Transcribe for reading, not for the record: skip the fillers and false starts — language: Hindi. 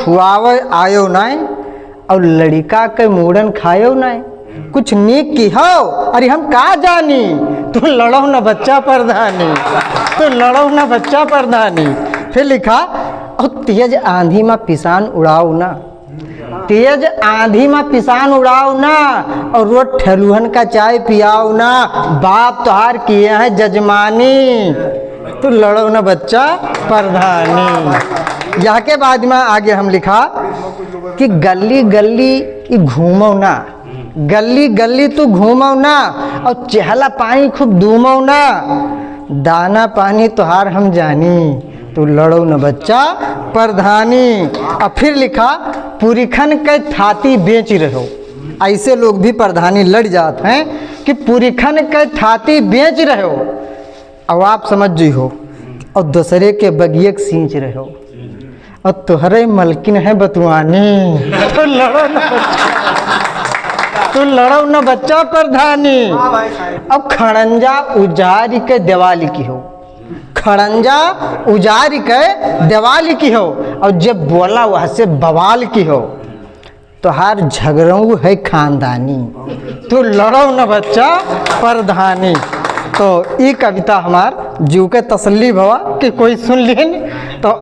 छुआवे आयो नाय और लड़का के मूड़न खायो नाय, कुछ नीक की हो। अरे हम का जानी, तू लड़ो न बच्चा प्रधानी, तू लड़ो न बच्चा प्रधानी। फिर लिखा और तेज आंधी में पिसान उड़ाओ ना, तेज आंधी में पिसान उड़ाओ ना और रोज ठेलुहन का चाय पियाओ ना, बाप तुहार किए हैं जजमानी, तू लड़ो न बच्चा प्रधानी। यहाँ के बाद में आगे हम लिखा कि गली गली घूमो ना, गली गली तू घूमो ना और चहला पानी खूब दूमो ना, दाना पानी तुहार हम जानी, तू लड़ो न बच्चा प्रधानी। और फिर लिखा पुरीखन के थाती बेच रहो। ऐसे लोग भी प्रधानी लड़ जाते हैं कि पुरीखन के थाती बेच रहे हो, अब आप समझ जी हो, और दूसरे के बगिए सींच रहे हो, और तुहरे मलकिन है बतुआनी, तो लड़ो न बच्चा, तो लड़ो न बच्चा प्रधानी। अब खड़ंजा उजारी के दिवाली की हो, खड़ंजा उजारी के दिवाली की हो, और जब बोला वहाँ से बवाल की हो, तो हर झगड़ू है खानदानी, तो लड़ो न बच्चा प्रधानी। तो ये कविता हमार जीव के तसल्ली भवा कि कोई सुन लेन